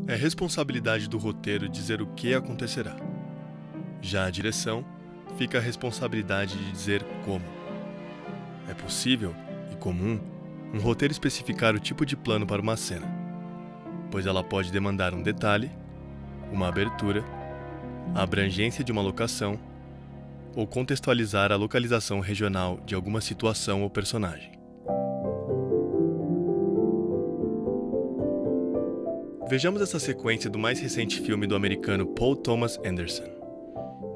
É responsabilidade do roteiro dizer o que acontecerá. Já a direção fica a responsabilidade de dizer como. É possível e comum um roteiro especificar o tipo de plano para uma cena, pois ela pode demandar um detalhe, uma abertura, a abrangência de uma locação ou contextualizar a localização regional de alguma situação ou personagem. Vejamos essa sequência do mais recente filme do americano Paul Thomas Anderson,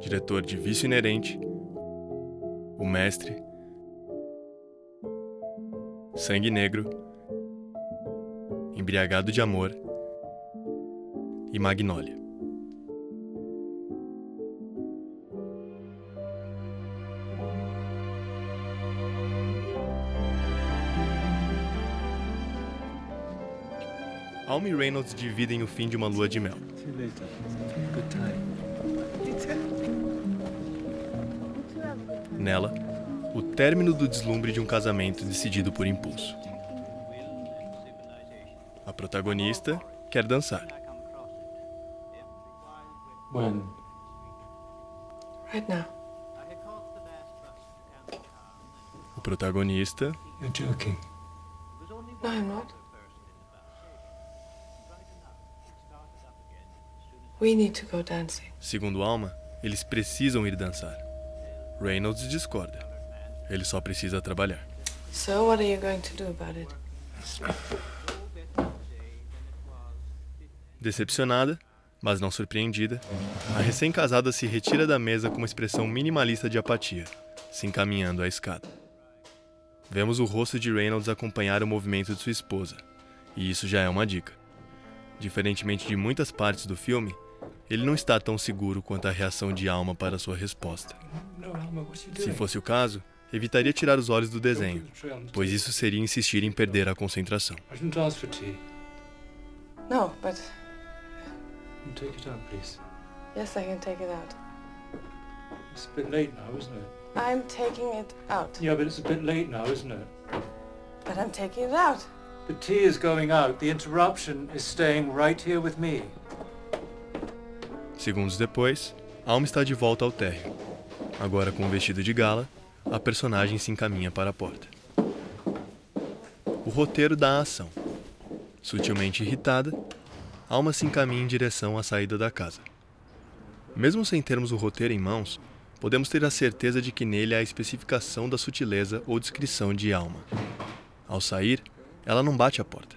diretor de Vício Inerente, O Mestre, Sangue Negro, Embriagado de Amor e Magnolia. Alma e Reynolds dividem o fim de uma lua de mel. Nela, o término do deslumbre de um casamento decidido por impulso. A protagonista quer dançar. When? Right now. O protagonista You're joking. No, I'm not. We need to go dancing. Segundo Alma, eles precisam ir dançar. Reynolds discorda. Ele só precisa trabalhar. So what are you going to do about it? Decepcionada, mas não surpreendida, a recém-casada se retira da mesa com uma expressão minimalista de apatia, se encaminhando à escada. Vemos o rosto de Reynolds acompanhar o movimento de sua esposa, e isso já é uma dica. Diferentemente de muitas partes do filme, ele não está tão seguro quanto a reação de Alma para sua resposta. Se fosse o caso, evitaria tirar os olhos do desenho, pois isso seria insistir em perder a concentração. I didn't ask for tea. No, but Take it out, please. yes, I can take it out. It's a bit late now, isn't it? I'm taking it out. Yeah, but it's a bit late now, isn't it? But I'm taking it out. The tea is going out. The interruption is staying right here with me. Segundos depois, Alma está de volta ao térreo. Agora com um vestido de gala, a personagem se encaminha para a porta. O roteiro dá a ação. Sutilmente irritada, Alma se encaminha em direção à saída da casa. Mesmo sem termos o roteiro em mãos, podemos ter a certeza de que nele há a especificação da sutileza ou descrição de Alma. Ao sair, ela não bate a porta.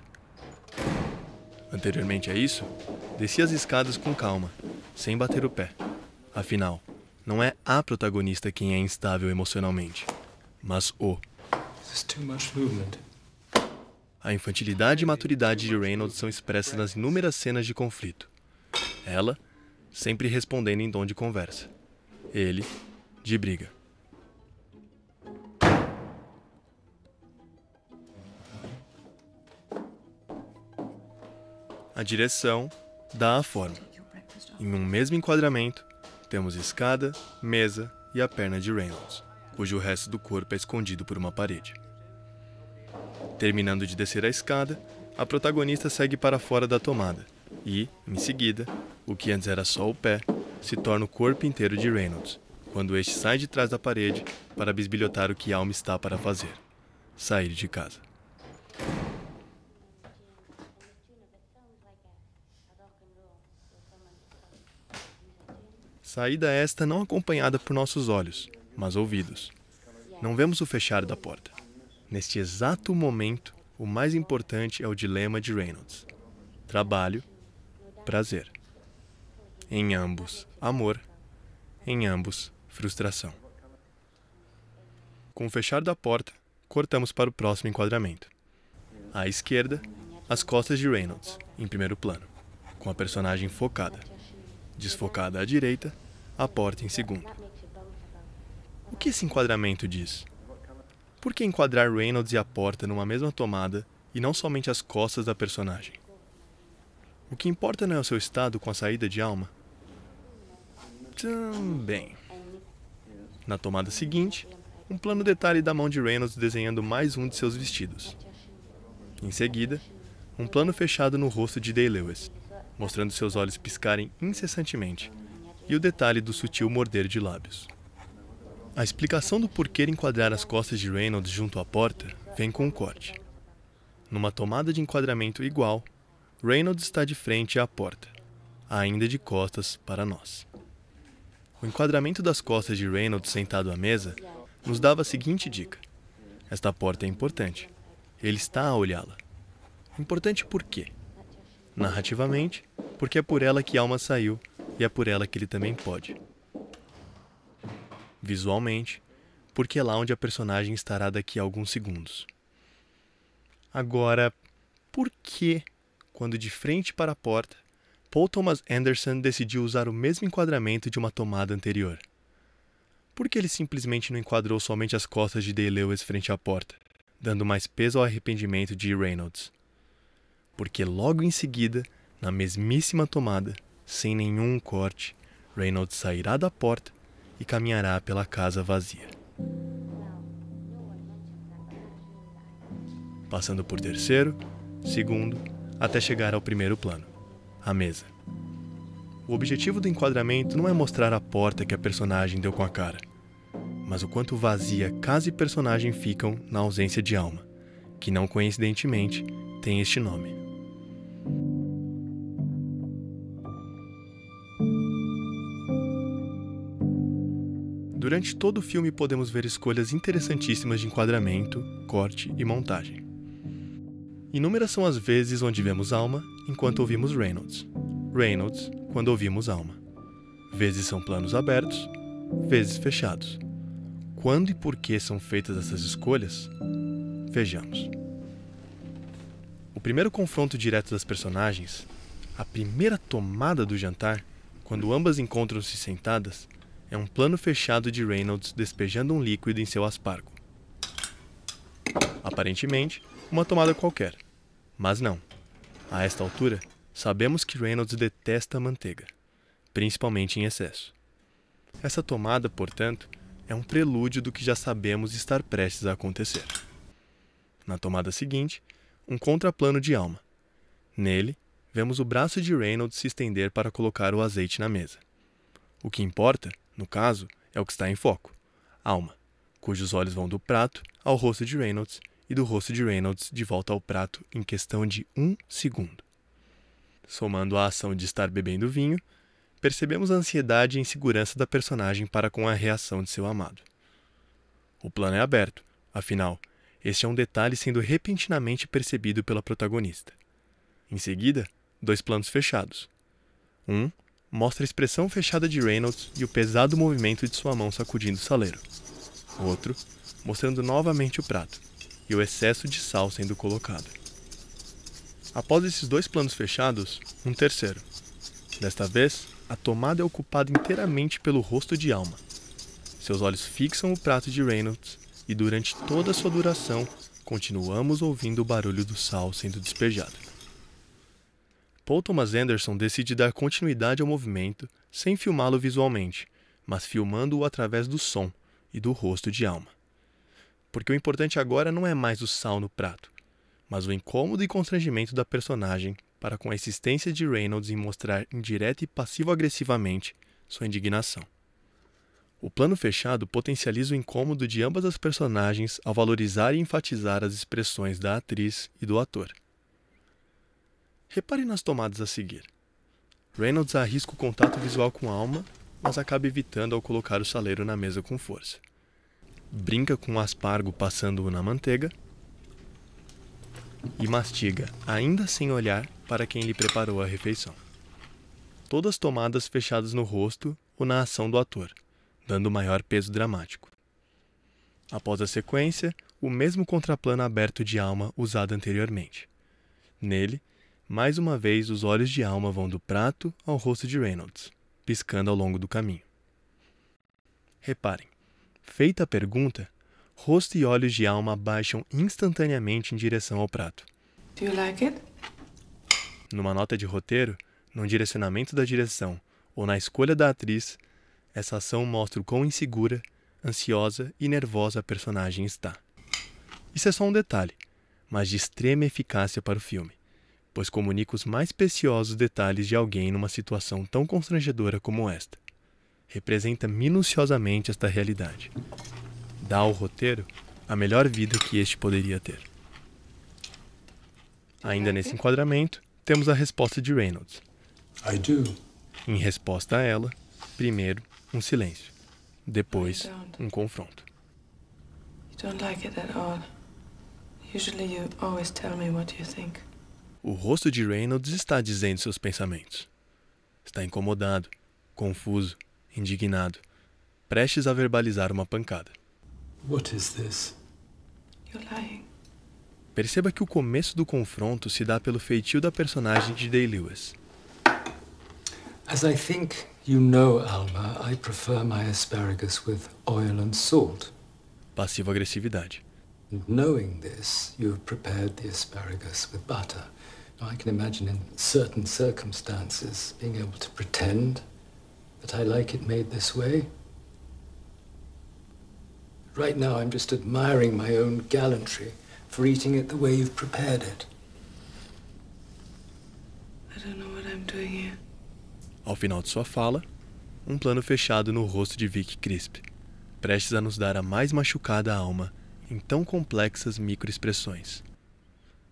Anteriormente a isso, descia as escadas com calma, sem bater o pé. Afinal, não é a protagonista quem é instável emocionalmente, mas o. There's too much movement. A infantilidade e maturidade de Reynolds são expressas nas inúmeras cenas de conflito. Ela, sempre respondendo em tom de conversa. Ele, de briga. A direção dá a forma. Em um mesmo enquadramento, temos escada, mesa e a perna de Reynolds, cujo resto do corpo é escondido por uma parede. Terminando de descer a escada, a protagonista segue para fora da tomada e, em seguida, o que antes era só o pé, se torna o corpo inteiro de Reynolds, quando este sai de trás da parede para bisbilhotar o que Alma está para fazer: sair de casa. Saída esta não acompanhada por nossos olhos, mas ouvidos. Não vemos o fechar da porta. Neste exato momento, o mais importante é o dilema de Reynolds: trabalho, prazer. Em ambos, amor. Em ambos, frustração. Com o fechar da porta, cortamos para o próximo enquadramento. À esquerda, as costas de Reynolds, em primeiro plano, com a personagem focada. Desfocada à direita, a porta em segundo. O que esse enquadramento diz? Por que enquadrar Reynolds e a porta numa mesma tomada e não somente as costas da personagem? O que importa não é o seu estado com a saída de Alma? Também. Na tomada seguinte, um plano detalhe da mão de Reynolds desenhando mais um de seus vestidos. Em seguida, um plano fechado no rosto de Day-Lewis, mostrando seus olhos piscarem incessantemente, e o detalhe do sutil morder de lábios. A explicação do porquê enquadrar as costas de Reynolds junto à porta vem com um corte. Numa tomada de enquadramento igual, Reynolds está de frente à porta, ainda de costas para nós. O enquadramento das costas de Reynolds sentado à mesa nos dava a seguinte dica: esta porta é importante. Ele está a olhá-la. Importante por quê? Narrativamente, porque é por ela que Alma saiu e é por ela que ele também pode. Visualmente, porque é lá onde a personagem estará daqui a alguns segundos. Agora, por que, quando de frente para a porta, Paul Thomas Anderson decidiu usar o mesmo enquadramento de uma tomada anterior? Por que ele simplesmente não enquadrou somente as costas de Day-Lewis frente à porta, dando mais peso ao arrependimento de Reynolds? Porque logo em seguida, na mesmíssima tomada, sem nenhum corte, Reynolds sairá da porta e caminhará pela casa vazia. Passando por terceiro, segundo, até chegar ao primeiro plano, a mesa. O objetivo do enquadramento não é mostrar a porta que a personagem deu com a cara, mas o quanto vazia casa e personagem ficam na ausência de Alma, que não coincidentemente tem este nome. Durante todo o filme podemos ver escolhas interessantíssimas de enquadramento, corte e montagem. Inúmeras são as vezes onde vemos Alma enquanto ouvimos Reynolds. Reynolds quando ouvimos Alma. Vezes são planos abertos, vezes fechados. Quando e por que são feitas essas escolhas? Vejamos. O primeiro confronto direto das personagens, a primeira tomada do jantar, quando ambas encontram-se sentadas, é um plano fechado de Reynolds despejando um líquido em seu aspargo. Aparentemente, uma tomada qualquer. Mas não. A esta altura, sabemos que Reynolds detesta a manteiga, principalmente em excesso. Essa tomada, portanto, é um prelúdio do que já sabemos estar prestes a acontecer. Na tomada seguinte, um contraplano de Alma. Nele, vemos o braço de Reynolds se estender para colocar o azeite na mesa. O que importa, no caso, é o que está em foco: Alma, cujos olhos vão do prato ao rosto de Reynolds e do rosto de Reynolds de volta ao prato em questão de 1 segundo. Somando a ação de estar bebendo vinho, percebemos a ansiedade e insegurança da personagem para com a reação de seu amado. O plano é aberto, afinal, este é um detalhe sendo repentinamente percebido pela protagonista. Em seguida, 2 planos fechados. Um mostra a expressão fechada de Reynolds e o pesado movimento de sua mão sacudindo o saleiro. Outro, mostrando novamente o prato e o excesso de sal sendo colocado. Após esses 2 planos fechados, um terceiro. Desta vez, a tomada é ocupada inteiramente pelo rosto de Alma. Seus olhos fixam o prato de Reynolds e durante toda a sua duração, continuamos ouvindo o barulho do sal sendo despejado. Paul Thomas Anderson decide dar continuidade ao movimento sem filmá-lo visualmente, mas filmando-o através do som e do rosto de Alma. Porque o importante agora não é mais o sal no prato, mas o incômodo e constrangimento da personagem para com a insistência de Reynolds em mostrar indireta e passivo-agressivamente sua indignação. O plano fechado potencializa o incômodo de ambas as personagens ao valorizar e enfatizar as expressões da atriz e do ator. Repare nas tomadas a seguir. Reynolds arrisca o contato visual com Alma, mas acaba evitando ao colocar o saleiro na mesa com força. Brinca com o aspargo passando-o na manteiga e mastiga, ainda sem olhar para quem lhe preparou a refeição. Todas tomadas fechadas no rosto ou na ação do ator, dando maior peso dramático. Após a sequência, o mesmo contraplano aberto de Alma usado anteriormente. Nele, mais uma vez os olhos de Alma vão do prato ao rosto de Reynolds, piscando ao longo do caminho. Reparem, feita a pergunta, rosto e olhos de Alma baixam instantaneamente em direção ao prato. Do you like it? Numa nota de roteiro, num direcionamento da direção ou na escolha da atriz, essa ação mostra o quão insegura, ansiosa e nervosa a personagem está. Isso é só um detalhe, mas de extrema eficácia para o filme, pois comunica os mais preciosos detalhes de alguém numa situação tão constrangedora como esta. Representa minuciosamente esta realidade. Dá ao roteiro a melhor vida que este poderia ter. Ainda nesse enquadramento, temos a resposta de Reynolds. I do. Em resposta a ela, primeiro, um silêncio. Depois, um confronto. You don't like it at all. Usually you always tell me what you think. O rosto de Reynolds está dizendo seus pensamentos. Está incomodado, confuso, indignado, prestes a verbalizar uma pancada. What is this? You're lying. Perceba que o começo do confronto se dá pelo feitio da personagem de Day-Lewis. As I think you know, Alma, I prefer my asparagus with oil and salt. Passivo-agressividade. And knowing this, you have prepared the asparagus with butter. Now, I can imagine in certain circumstances being able to pretend that I like it made this way. Right now, I'm just admiring my own gallantry for eating it the way you've prepared it. I don't know what I'm doing here. Ao final de sua fala, um plano fechado no rosto de Vicky Crisp, prestes a nos dar a mais machucada alma em tão complexas microexpressões.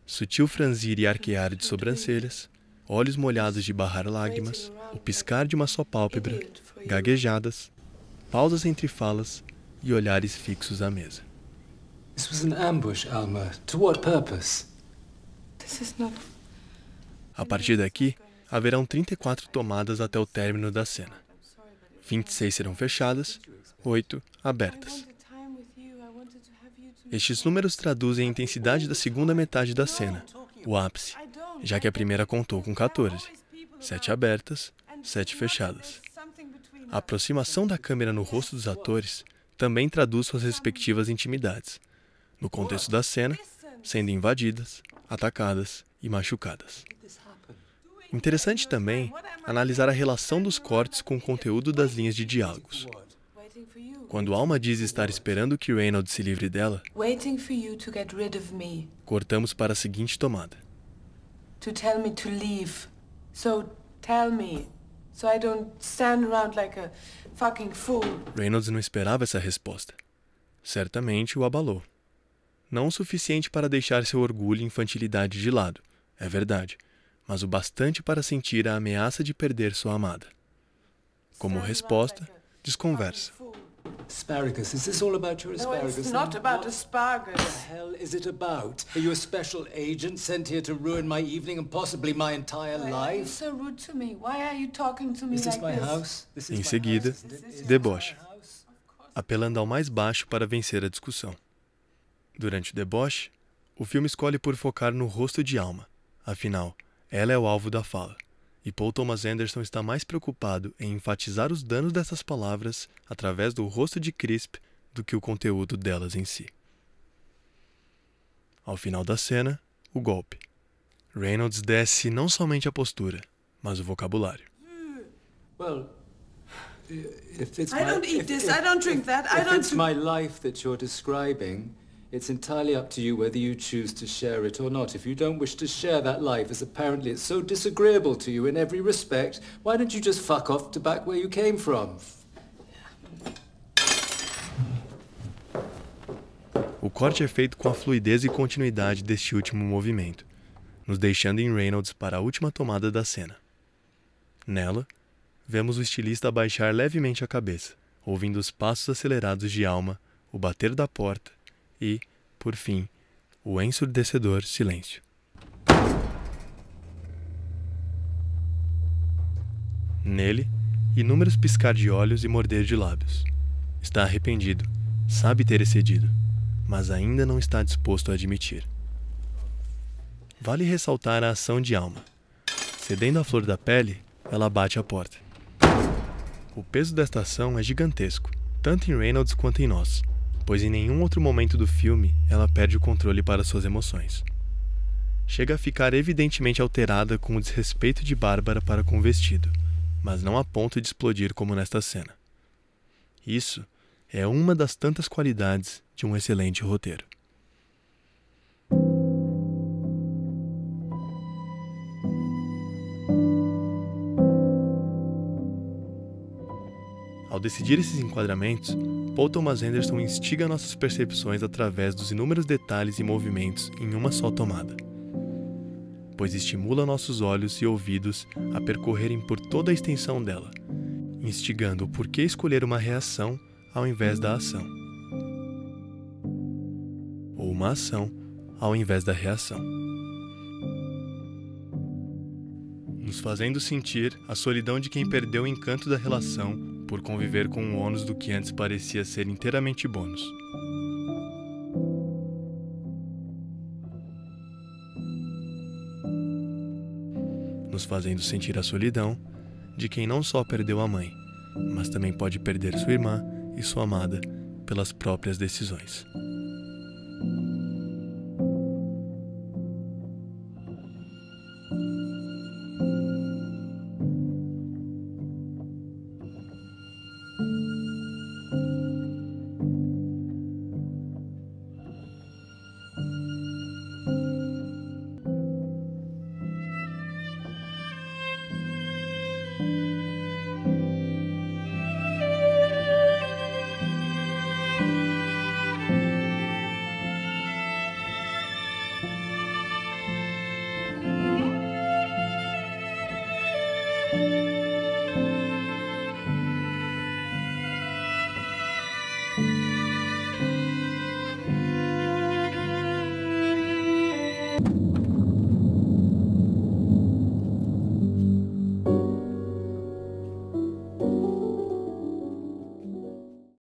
Sutil franzir e arquear de sobrancelhas, olhos molhados de barrar lágrimas, o piscar de uma só pálpebra, gaguejadas, pausas entre falas e olhares fixos à mesa. This was an ambush, Alma. To what purpose? This is not... A partir daqui, haverão 34 tomadas até o término da cena. 26 serão fechadas, 8 abertas. Estes números traduzem a intensidade da segunda metade da cena, o ápice, já que a primeira contou com 14, 7 abertas, 7 fechadas. A aproximação da câmera no rosto dos atores também traduz suas respectivas intimidades, no contexto da cena, sendo invadidas, atacadas e machucadas. Interessante também analisar a relação dos cortes com o conteúdo das linhas de diálogos. Quando Alma diz estar esperando que Reynolds se livre dela, Waiting for you to get rid of me. cortamos para a seguinte tomada. To tell me to leave. So tell me. So I don't stand around like a fucking fool. Reynolds não esperava essa resposta. Certamente o abalou. Não o suficiente para deixar seu orgulho e infantilidade de lado, é verdade, mas o bastante para sentir a ameaça de perder sua amada. Como resposta, desconversa. Asparagus. Is this all about your No, asparagus? it's not about What asparagus. the hell is it about? Are you a special agent sent here to ruin my evening and possibly my entire Why are you life? so rude to me? Why are you talking to me Is this like my this? house? This is Em my seguida, house, isn't it? Is this deboche, my house? apelando ao mais baixo para vencer a discussão. Durante o deboche, o filme escolhe por focar no rosto de Alma. Afinal, ela é o alvo da fala, e Paul Thomas Anderson está mais preocupado em enfatizar os danos dessas palavras através do rosto de Crisp do que o conteúdo delas em si. Ao final da cena, o golpe. Reynolds desce não somente a postura, mas o vocabulário. Well, if it's I don't eat this, I don't drink that, I if don't it's do- my life that you're describing, it's entirely up to you whether you choose to share it or not. If you don't wish to share that life, as apparently it's so disagreeable to you in every respect, why don't you just fuck off to back where you came from? O corte é feito com a fluidez e continuidade deste último movimento, nos deixando em Reynolds para a última tomada da cena. Nela, vemos o estilista abaixar levemente a cabeça, ouvindo os passos acelerados de Alma, o bater da porta e, por fim, o ensurdecedor silêncio. Nele, inúmeros piscar de olhos e morder de lábios. Está arrependido, sabe ter excedido, mas ainda não está disposto a admitir. Vale ressaltar a ação de Alma. Cedendo à flor da pele, ela bate a porta. O peso desta ação é gigantesco, tanto em Reynolds quanto em nós, pois em nenhum outro momento do filme ela perde o controle para suas emoções. Chega a ficar evidentemente alterada com o desrespeito de Bárbara para com o vestido, mas não a ponto de explodir como nesta cena. Isso é uma das tantas qualidades de um excelente roteiro. Ao decidir esses enquadramentos, Paul Thomas Anderson instiga nossas percepções através dos inúmeros detalhes e movimentos em uma só tomada, pois estimula nossos olhos e ouvidos a percorrerem por toda a extensão dela, instigando o porquê escolher uma reação ao invés da ação, ou uma ação ao invés da reação, nos fazendo sentir a solidão de quem perdeu o encanto da relação por conviver com um ônus do que antes parecia ser inteiramente bônus. Nos fazendo sentir a solidão de quem não só perdeu a mãe, mas também pode perder sua irmã e sua amada pelas próprias decisões.